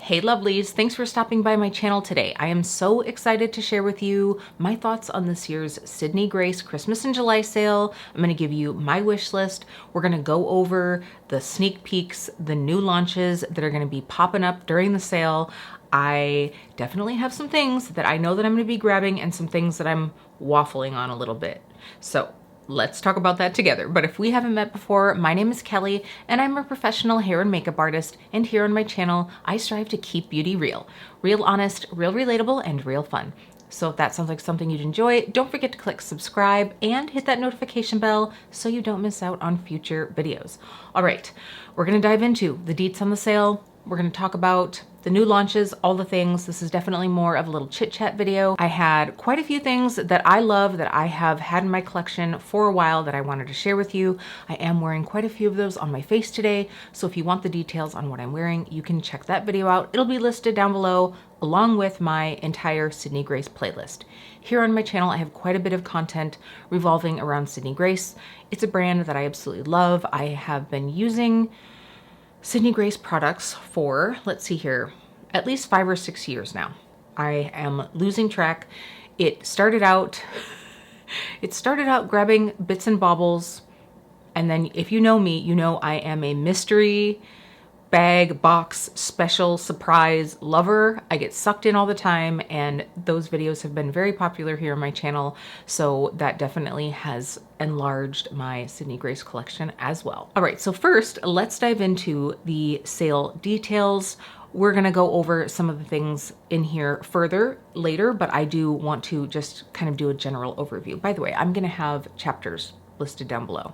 Hey lovelies, thanks for stopping by my channel today. I am so excited to share with you my thoughts on this year's Sydney Grace Christmas in July sale. I'm gonna give you my wish list. We're gonna go over the sneak peeks, the new launches that are gonna be popping up during the sale. I definitely have some things that I know that I'm gonna be grabbing and some things that I'm waffling on a little bit. So let's talk about that together. But if we haven't met before, my name is Kelly and I'm a professional hair and makeup artist. And here on my channel, I strive to keep beauty real. Real honest, real relatable, and real fun. So if that sounds like something you'd enjoy, don't forget to click subscribe and hit that notification bell so you don't miss out on future videos. All right, we're gonna dive into the deets on the sale. We're gonna talk about the new launches, all the things. This is definitely more of a little chit chat video. I had quite a few things that I love that I have had in my collection for a while that I wanted to share with you. I am wearing quite a few of those on my face today. So if you want the details on what I'm wearing, you can check that video out. It'll be listed down below along with my entire Sydney Grace playlist. Here on my channel, I have quite a bit of content revolving around Sydney Grace. It's a brand that I absolutely love. I have been using Sydney Grace products for, let's see here, at least 5 or 6 years now. I am losing track. It started out grabbing bits and baubles, and then if you know me, you know I am a mystery bag, box, special, surprise lover. I get sucked in all the time, and those videos have been very popular here on my channel, so that definitely has enlarged my Sydney Grace collection as well. All right, so first, let's dive into the sale details. We're gonna go over some of the things in here further later, but I do want to just kind of do a general overview. By the way, I'm gonna have chapters listed down below.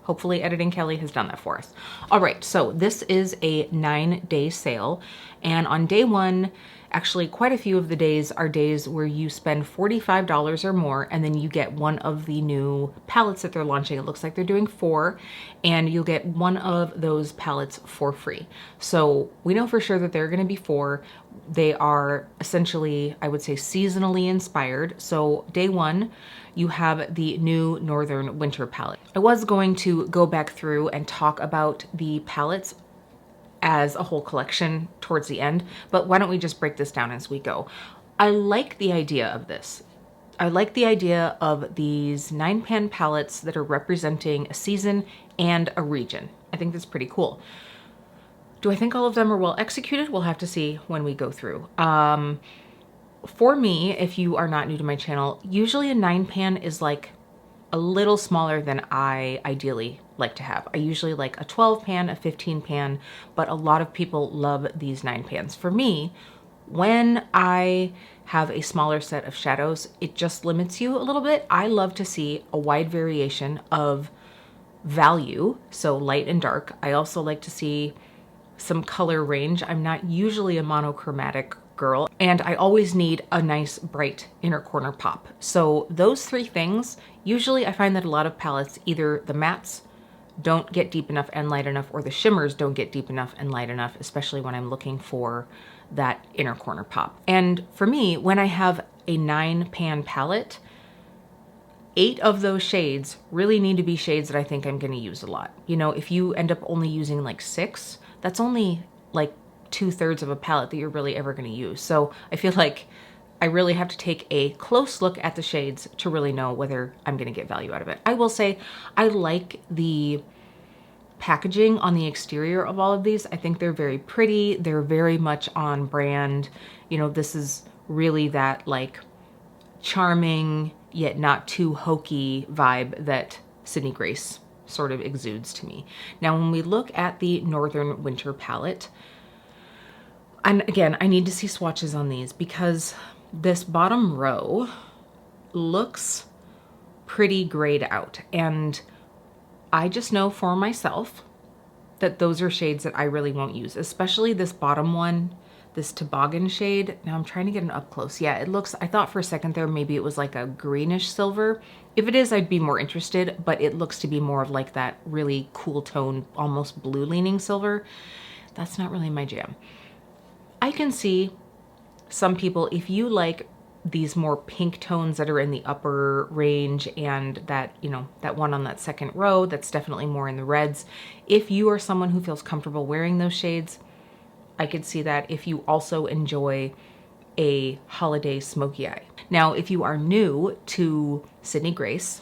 Hopefully Editing Kelly has done that for us. All right, so this is a 9-day sale. And on day one, actually quite a few of the days are days where you spend $45 or more and then you get one of the new palettes that they're launching. It looks like they're doing 4 and you'll get one of those palettes for free. So we know for sure that they're gonna be 4. They are essentially, I would say, seasonally inspired. So day one, you have the new Northern Winter palette. I was going to go back through and talk about the palettes as a whole collection towards the end, but why don't we just break this down as we go? I like the idea of this. I like the idea of these 9-pan palettes that are representing a season and a region. I think that's pretty cool. Do I think all of them are well executed? We'll have to see when we go through. For me, if you are not new to my channel, usually a 9-pan is like a little smaller than I ideally like to have. I usually like a 12-pan, a 15-pan, but a lot of people love these 9-pans. For me, when I have a smaller set of shadows, it just limits you a little bit. I love to see a wide variation of value, so light and dark. I also like to see some color range. I'm not usually a monochromatic girl, and I always need a nice bright inner corner pop. So those 3 things, usually I find that a lot of palettes, either the mattes don't get deep enough and light enough, or the shimmers don't get deep enough and light enough, especially when I'm looking for that inner corner pop. And for me, when I have a 9-pan palette, 8 of those shades really need to be shades that I think I'm gonna use a lot. You know, if you end up only using like 6, that's only like 2/3 of a palette that you're really ever gonna use. So I feel like I really have to take a close look at the shades to really know whether I'm gonna get value out of it. I will say I like the packaging on the exterior of all of these. I think they're very pretty. They're very much on brand. You know, this is really that like charming yet not too hokey vibe that Sydney Grace sort of exudes to me. Now, when we look at the Northern Winter palette, and again, I need to see swatches on these because this bottom row looks pretty grayed out. And I just know for myself that those are shades that I really won't use, especially this bottom one, this toboggan shade. Now I'm trying to get an up close. Yeah, it looks, I thought for a second there, maybe it was like a greenish silver. If it is, I'd be more interested, but it looks to be more of like that really cool tone, almost blue leaning silver. That's not really my jam. I can see some people, if you like these more pink tones that are in the upper range and that, you know, that one on that second row, that's definitely more in the reds. If you are someone who feels comfortable wearing those shades, I could see that if you also enjoy a holiday smoky eye. Now, if you are new to Sydney Grace,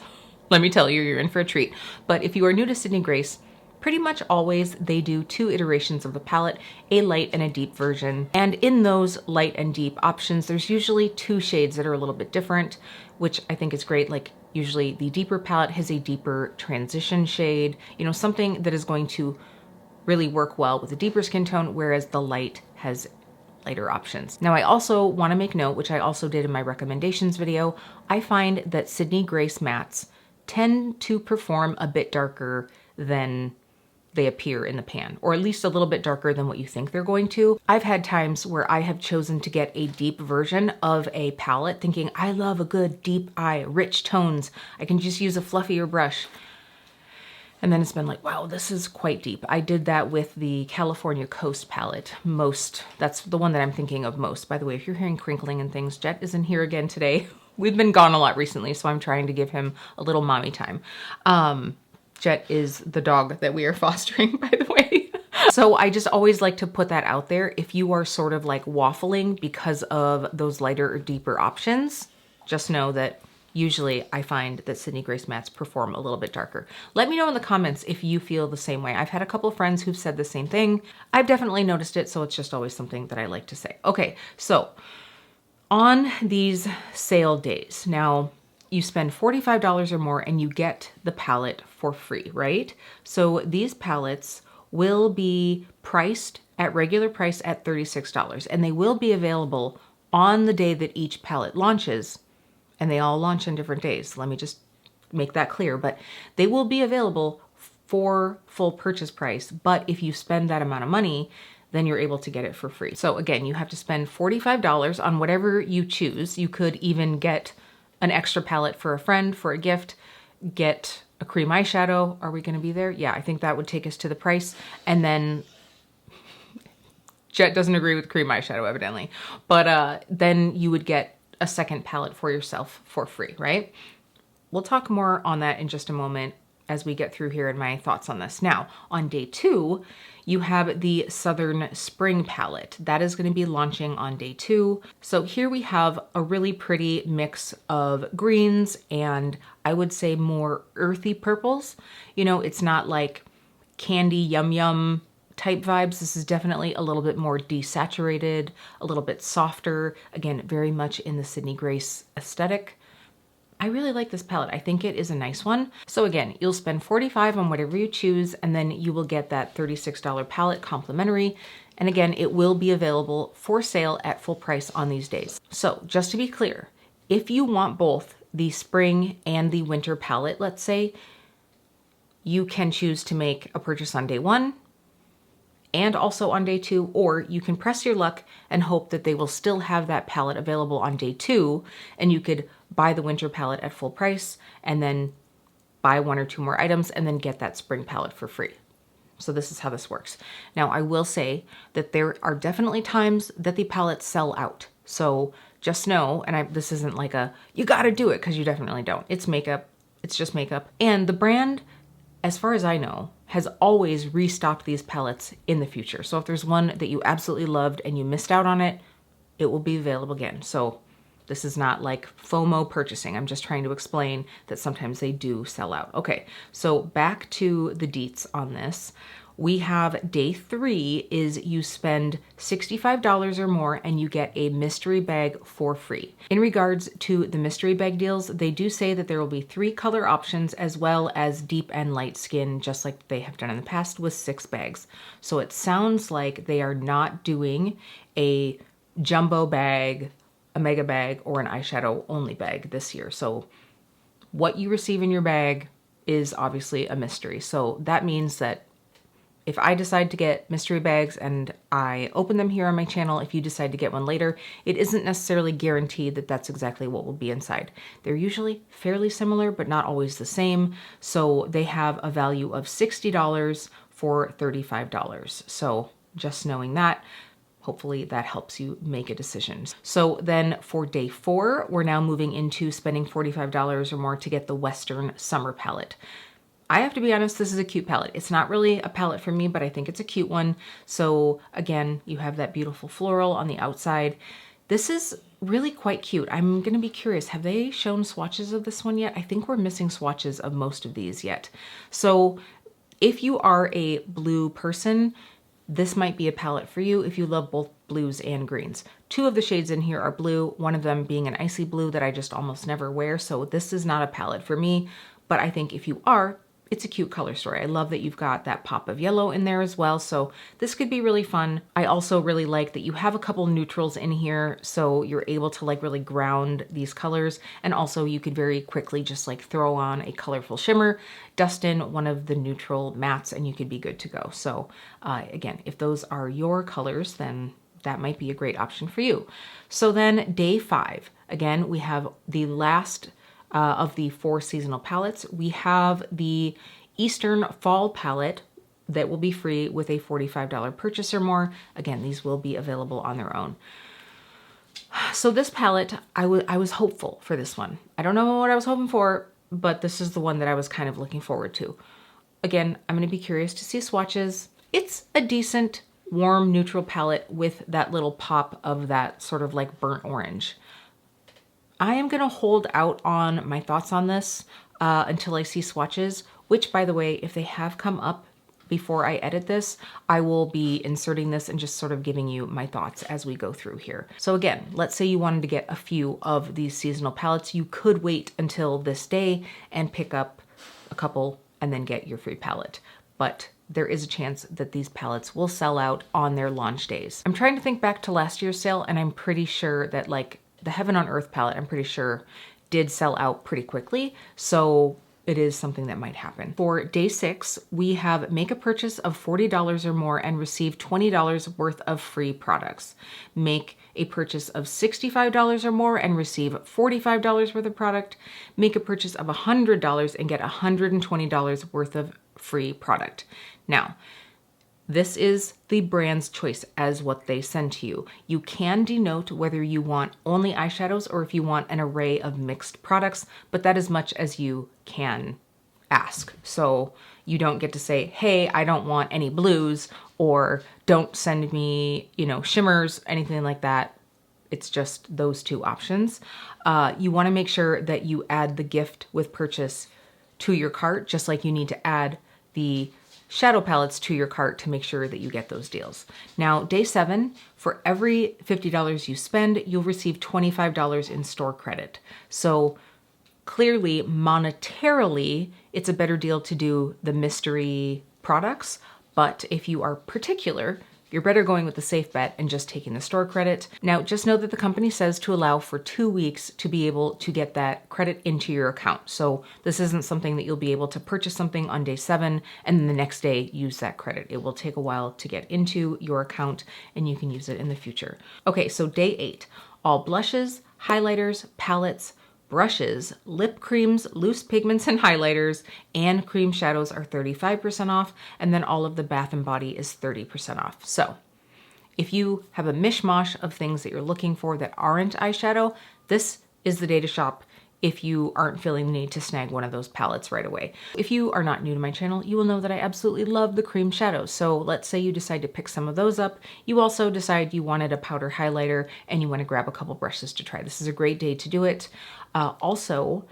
let me tell you, you're in for a treat. But if you are new to Sydney Grace, pretty much always they do 2 iterations of the palette, a light and a deep version. And in those light and deep options, there's usually 2 shades that are a little bit different, which I think is great. Like usually the deeper palette has a deeper transition shade, you know, something that is going to really work well with a deeper skin tone, whereas the light has lighter options. Now, I also want to make note, which I also did in my recommendations video, I find that Sydney Grace mattes tend to perform a bit darker than they appear in the pan, or at least a little bit darker than what you think they're going to. I've had times where I have chosen to get a deep version of a palette thinking, I love a good deep eye, rich tones. I can just use a fluffier brush. And then it's been like, wow, this is quite deep. I did that with the California Coast palette. That's the one that I'm thinking of most. By the way, if you're hearing crinkling and things, Jet isn't here again today. We've been gone a lot recently, so I'm trying to give him a little mommy time. Jet is the dog that we are fostering, by the way. So I just always like to put that out there. If you are sort of like waffling because of those lighter or deeper options, just know that usually I find that Sydney Grace mattes perform a little bit darker. Let me know in the comments if you feel the same way. I've had a couple of friends who've said the same thing. I've definitely noticed it, so it's just always something that I like to say. Okay, so on these sale days, now you spend $45 or more and you get the palette for free, right? So these palettes will be priced at regular price at $36, and they will be available on the day that each palette launches. And they all launch on different days. Let me just make that clear, but they will be available for full purchase price. But if you spend that amount of money, then you're able to get it for free. So again, you have to spend $45 on whatever you choose. You could even get an extra palette for a friend, for a gift, get a cream eyeshadow. Are we gonna be there? Yeah, I think that would take us to the price. And then Jet doesn't agree with cream eyeshadow evidently, but then you would get a second palette for yourself for free, right? We'll talk more on that in just a moment as we get through here in my thoughts on this. Now, on day 2, you have the Southern Spring palette. That is going to be launching on day 2. So here we have a really pretty mix of greens and I would say more earthy purples. You know, it's not like candy yum yum type vibes. This is definitely a little bit more desaturated, a little bit softer. Again, very much in the Sydney Grace aesthetic. I really like this palette. I think it is a nice one. So again, you'll spend $45 on whatever you choose, and then you will get that $36 palette complimentary. And again, it will be available for sale at full price on these days. So just to be clear, if you want both the spring and the winter palette, let's say, you can choose to make a purchase on day 1 and also on day 2, or you can press your luck and hope that they will still have that palette available on day 2, and you could buy the winter palette at full price and then buy 1 or 2 more items and then get that spring palette for free. So this is how this works. Now, I will say that there are definitely times that the palettes sell out. So just know, and this isn't like a, you gotta do it, because you definitely don't. It's makeup, it's just makeup. And the brand, as far as I know, has always restocked these palettes in the future. So if there's one that you absolutely loved and you missed out on it, it will be available again. So this is not like FOMO purchasing. I'm just trying to explain that sometimes they do sell out. Okay, so back to the deets on this. We have day 3 is you spend $65 or more and you get a mystery bag for free. In regards to the mystery bag deals, they do say that there will be 3 color options as well as deep and light skin, just like they have done in the past with 6 bags. So it sounds like they are not doing a jumbo bag, a mega bag, or an eyeshadow only bag this year. So what you receive in your bag is obviously a mystery. So that means that if I decide to get mystery bags and I open them here on my channel, if you decide to get one later, it isn't necessarily guaranteed that that's exactly what will be inside. They're usually fairly similar, but not always the same. So they have a value of $60 for $35. So just knowing that, hopefully that helps you make a decision. So then for day 4, we're now moving into spending $45 or more to get the Western Summer palette. I have to be honest, this is a cute palette. It's not really a palette for me, but I think it's a cute one. So again, you have that beautiful floral on the outside. This is really quite cute. I'm gonna be curious, have they shown swatches of this one yet? I think we're missing swatches of most of these yet. So if you are a blue person, this might be a palette for you if you love both blues and greens. Two of the shades in here are blue, one of them being an icy blue that I just almost never wear. So this is not a palette for me, but I think if you are, it's a cute color story. I love that you've got that pop of yellow in there as well. So this could be really fun. I also really like that you have a couple neutrals in here. So you're able to like really ground these colors. And also you could very quickly just like throw on a colorful shimmer, dust in one of the neutral mattes, and you could be good to go. So again, if those are your colors, then that might be a great option for you. So then day 5, again, we have the last of the 4 seasonal palettes. We have the Eastern Fall palette that will be free with a $45 purchase or more. Again, these will be available on their own. So this palette, I was hopeful for this one. I don't know what I was hoping for, but this is the one that I was kind of looking forward to. Again, I'm going to be curious to see swatches. It's a decent, warm, neutral palette with that little pop of that sort of like burnt orange. I am going to hold out on my thoughts on this until I see swatches, which, by the way, if they have come up before I edit this, I will be inserting this and just sort of giving you my thoughts as we go through here. So again, let's say you wanted to get a few of these seasonal palettes. You could wait until this day and pick up a couple and then get your free palette. But there is a chance that these palettes will sell out on their launch days. I'm trying to think back to last year's sale, and I'm pretty sure that like the Heaven on Earth palette, I'm pretty sure, did sell out pretty quickly. So it is something that might happen. For day 6, we have make a purchase of $40 or more and receive $20 worth of free products. Make a purchase of $65 or more and receive $45 worth of product. Make a purchase of $100 and get $120 worth of free product. Now, this is the brand's choice as what they send to you. You can denote whether you want only eyeshadows or if you want an array of mixed products, but that is much as you can ask. So you don't get to say, hey, I don't want any blues, or don't send me, shimmers, anything like that. It's just those two options. You want to make sure that you add the gift with purchase to your cart, just like you need to add the shadow palettes to your cart to make sure that you get those deals. Now, day 7, for every $50 you spend, you'll receive $25 in store credit. So clearly, monetarily, it's a better deal to do the mystery products. But if you are particular, you're better going with the safe bet and just taking the store credit. Now, just know that the company says to allow for 2 weeks to be able to get that credit into your account. So this isn't something that you'll be able to purchase something on day 7 and then the next day use that credit. It will take a while to get into your account and you can use it in the future. Okay, so day 8, all blushes, highlighters, palettes, brushes, lip creams, loose pigments and highlighters, and cream shadows are 35% off, and then all of the Bath & Body is 30% off. So if you have a mishmash of things that you're looking for that aren't eyeshadow, this is the day to shop if you aren't feeling the need to snag one of those palettes right away. If you are not new to my channel, you will know that I absolutely love the cream shadows. So let's say you decide to pick some of those up. You also decide you wanted a powder highlighter and you want to grab a couple brushes to try. This is a great day to do it. Also,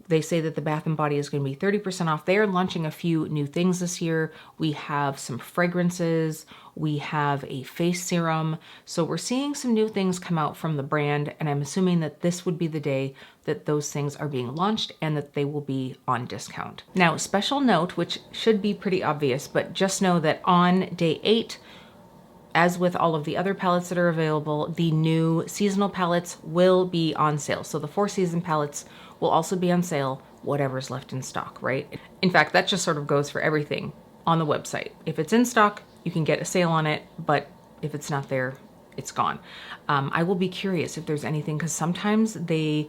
they say that the Bath & Body is going to be 30% off. They are launching a few new things this year. We have some fragrances. We have a face serum. So we're seeing some new things come out from the brand, and I'm assuming that this would be the day that those things are being launched and that they will be on discount. Now, special note, which should be pretty obvious, but just know that on day 8, as with all of the other palettes that are available, the new seasonal palettes will be on sale. So the 4 season palettes will also be on sale, whatever's left in stock, right? In fact, that just sort of goes for everything on the website. If it's in stock, you can get a sale on it, but if it's not there, it's gone. I will be curious if there's anything, because sometimes they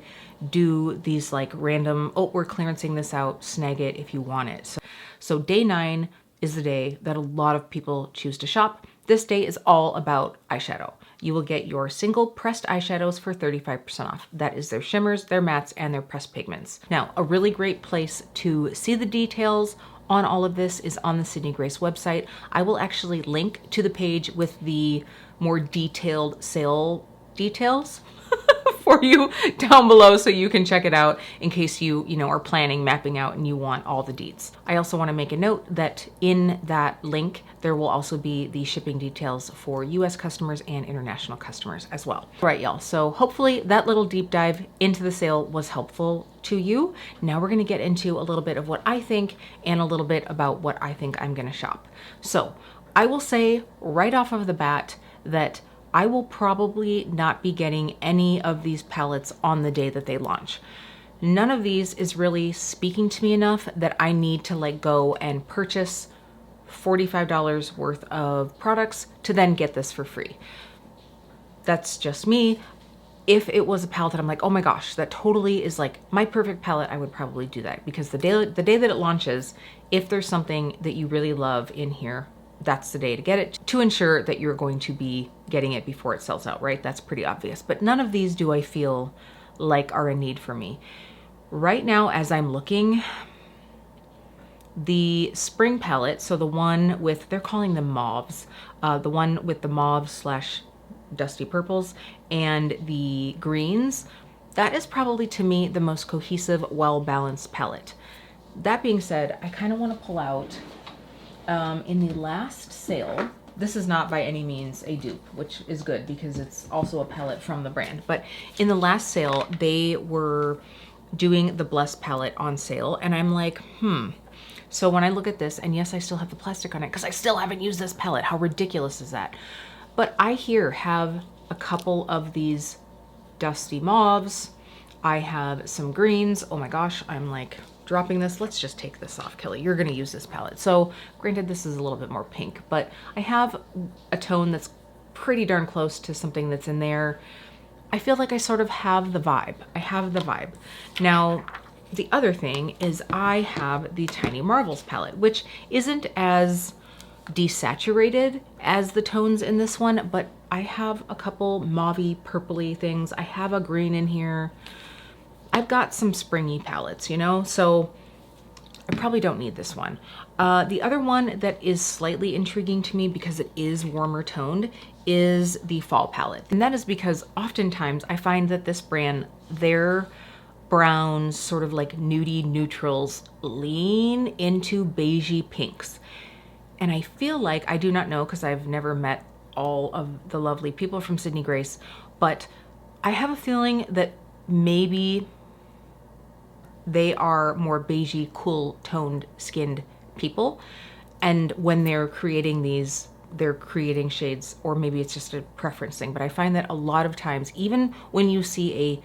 do these like random, oh, we're clearancing this out, snag it if you want it. So day 9 is the day that a lot of people choose to shop. This day is all about eyeshadow. you will get your single pressed eyeshadows for 35% off. That is their shimmers, their mattes, and their pressed pigments. Now, a really great place to see the details on all of this is on the Sydney Grace website. I will actually link to the page with the more detailed sale details for you down below so you can check it out in case you are planning mapping out and you want all the deets. I also want to make a note that in that link there will also be the shipping details for US customers and international customers as well. All right, y'all, so hopefully that little deep dive into the sale was helpful to you. Now we're going to get into a little bit of what I think and a little bit about what I think I'm going to shop. So I will say right off of the bat that I will probably not be getting any of these palettes on the day that they launch. None of these is really speaking to me enough that I need to like go and purchase $45 worth of products to then get this for free. That's just me. If it was a palette that I'm like, oh my gosh, that totally is like my perfect palette, I would probably do that, because the day that it launches, if there's something that you really love in here, that's the day to get it, to ensure that you're going to be getting it before it sells out, right? That's pretty obvious. But none of these do I feel like are a need for me. Right now, as I'm looking, the spring palette, so the one with, they're calling them mauves, the one with the mauves / dusty purples and the greens, that is probably to me the most cohesive, well-balanced palette. That being said, I kind of want to pull out in the last sale, this is not by any means a dupe, which is good because it's also a palette from the brand, but in the last sale, they were doing the Bless palette on sale, and I'm like, So when I look at this, and yes, I still have the plastic on it because I still haven't used this palette. How ridiculous is that? But I here have a couple of these dusty mauves. I have some greens. Oh my gosh, I'm like dropping this. Let's just take this off, Kelly. You're gonna use this palette. So granted, this is a little bit more pink, but I have a tone that's pretty darn close to something that's in there. I feel like I sort of have the vibe. I have the vibe. Now, the other thing is I have the Tiny Marvels palette, which isn't as desaturated as the tones in this one, but I have a couple mauvey purpley things. I have a green in here. I've got some springy palettes, so I probably don't need this one. The other one that is slightly intriguing to me because it is warmer toned is the fall palette. And that is because oftentimes I find that this brand, their browns, sort of like nudie neutrals, lean into beigey pinks. And I feel like, I do not know because I've never met all of the lovely people from Sydney Grace, but I have a feeling that maybe they are more beigey, cool toned skinned people. And when they're creating these, they're creating shades, or maybe it's just a preference thing, but I find that a lot of times, even when you see a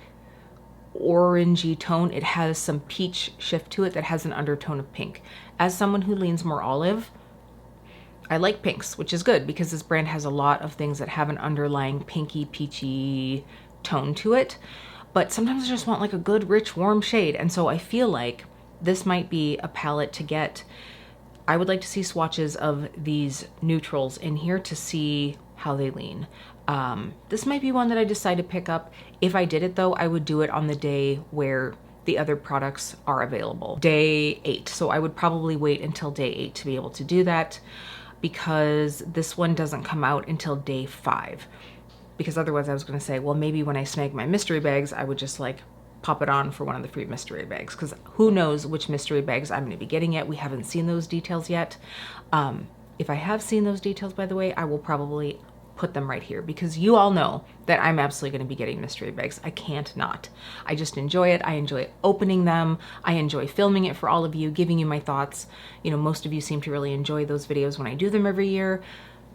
orangey tone, it has some peach shift to it that has an undertone of pink. As someone who leans more olive, I like pinks, which is good because this brand has a lot of things that have an underlying pinky, peachy tone to it. But sometimes I just want like a good, rich, warm shade. And so I feel like this might be a palette to get. I would like to see swatches of these neutrals in here to see how they lean. This might be one that I decide to pick up. If I did it though, I would do it on the day where the other products are available. Day 8. So I would probably wait until day 8 to be able to do that, because this one doesn't come out until day 5. Because otherwise I was gonna say, well, maybe when I snag my mystery bags, I would just like pop it on for one of the free mystery bags, because who knows which mystery bags I'm gonna be getting yet. We haven't seen those details yet. If I have seen those details, by the way, I will probably put them right here, because you all know that I'm absolutely gonna be getting mystery bags. I can't not. I just enjoy it. I enjoy opening them. I enjoy filming it for all of you, giving you my thoughts. Most of you seem to really enjoy those videos when I do them every year.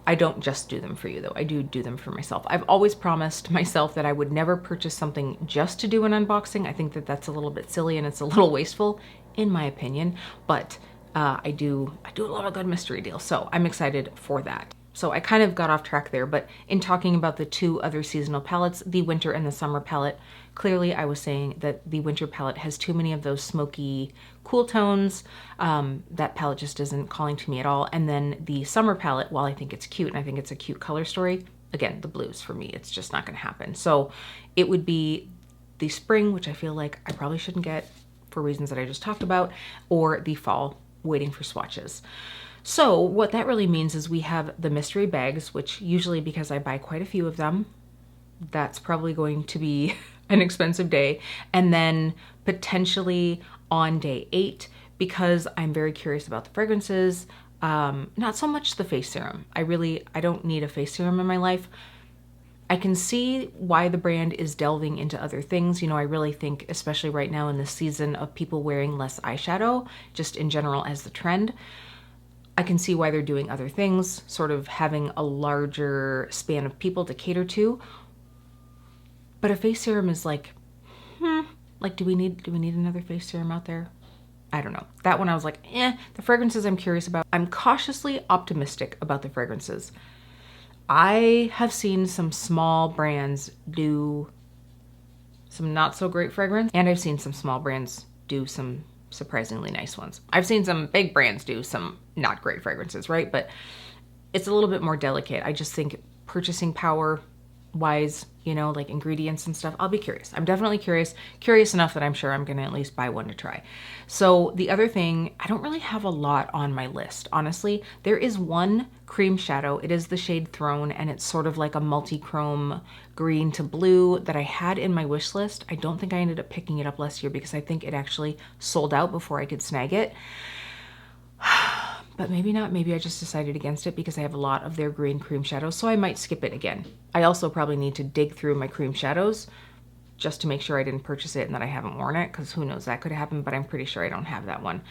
I don't just do them for you though. I do them for myself. I've always promised myself that I would never purchase something just to do an unboxing. I think that that's a little bit silly and it's a little wasteful in my opinion, but I do a lot of good mystery deals. So I'm excited for that. So I kind of got off track there, but in talking about the two other seasonal palettes, the winter and the summer palette, clearly I was saying that the winter palette has too many of those smoky, cool tones. That palette just isn't calling to me at all. And then the summer palette, while I think it's cute and I think it's a cute color story, again, the blues for me, it's just not gonna happen. So it would be the spring, which I feel like I probably shouldn't get for reasons that I just talked about, or the fall, waiting for swatches. So what that really means is we have the mystery bags, which usually, because I buy quite a few of them, that's probably going to be an expensive day. And then potentially on day 8, because I'm very curious about the fragrances, not so much the face serum. I don't need a face serum in my life. I can see why the brand is delving into other things. You know, I really think, especially right now in the season of people wearing less eyeshadow, just in general as the trend, I can see why they're doing other things, sort of having a larger span of people to cater to. But a face serum is like, like, do we need another face serum out there? I don't know. That one I was like, the fragrances I'm curious about. I'm cautiously optimistic about the fragrances. I have seen some small brands do some not so great fragrance, and I've seen some small brands do some surprisingly nice ones. I've seen some big brands do some not great fragrances, right? But it's a little bit more delicate. I just think purchasing power wise, you know, like ingredients and stuff, I'll be curious. I'm definitely curious enough that I'm sure I'm gonna at least buy one to try. So the other thing, I don't really have a lot on my list, honestly. There is one cream shadow. It is the shade Throne, and it's sort of like a multi-chrome green to blue that I had in my wish list. I don't think I ended up picking it up last year because I think it actually sold out before I could snag it. But maybe not. Maybe I just decided against it because I have a lot of their green cream shadows, so I might skip it again. I also probably need to dig through my cream shadows just to make sure I didn't purchase it and that I haven't worn it, because who knows, that could happen, but I'm pretty sure I don't have that one.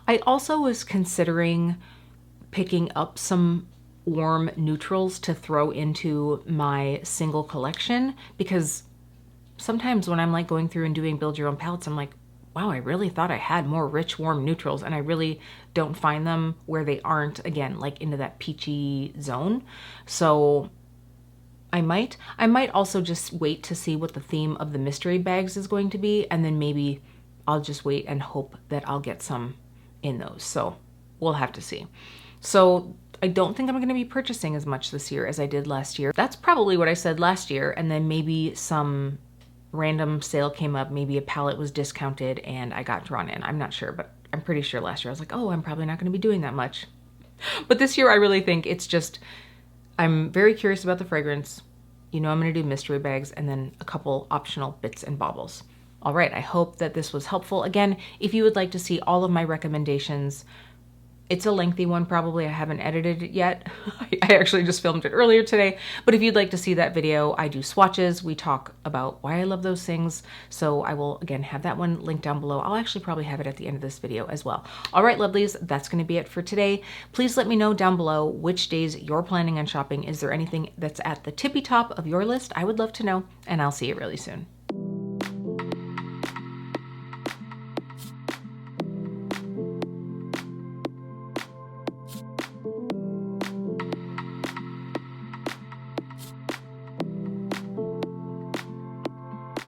I also was considering picking up some warm neutrals to throw into my single collection, because sometimes when I'm like going through and doing build your own palettes, I'm like, wow, I really thought I had more rich, warm neutrals, and I really don't find them where they aren't, again, like into that peachy zone. So I might also just wait to see what the theme of the mystery bags is going to be, and then maybe I'll just wait and hope that I'll get some in those. So we'll have to see. So I don't think I'm going to be purchasing as much this year as I did last year. That's probably what I said last year, and then maybe some random sale came up, maybe a palette was discounted and I got drawn in. I'm not sure, but I'm pretty sure last year I was like, oh, I'm probably not going to be doing that much. But this year I really think it's just, I'm very curious about the fragrance. You know, I'm going to do mystery bags and then a couple optional bits and baubles. All right, I hope that this was helpful. Again, if you would like to see all of my recommendations, it's a lengthy one probably. I haven't edited it yet. I actually just filmed it earlier today. But if you'd like to see that video, I do swatches. We talk about why I love those things. So I will, again, have that one linked down below. I'll actually probably have it at the end of this video as well. All right, lovelies, that's going to be it for today. Please let me know down below which days you're planning on shopping. Is there anything that's at the tippy top of your list? I would love to know, and I'll see you really soon.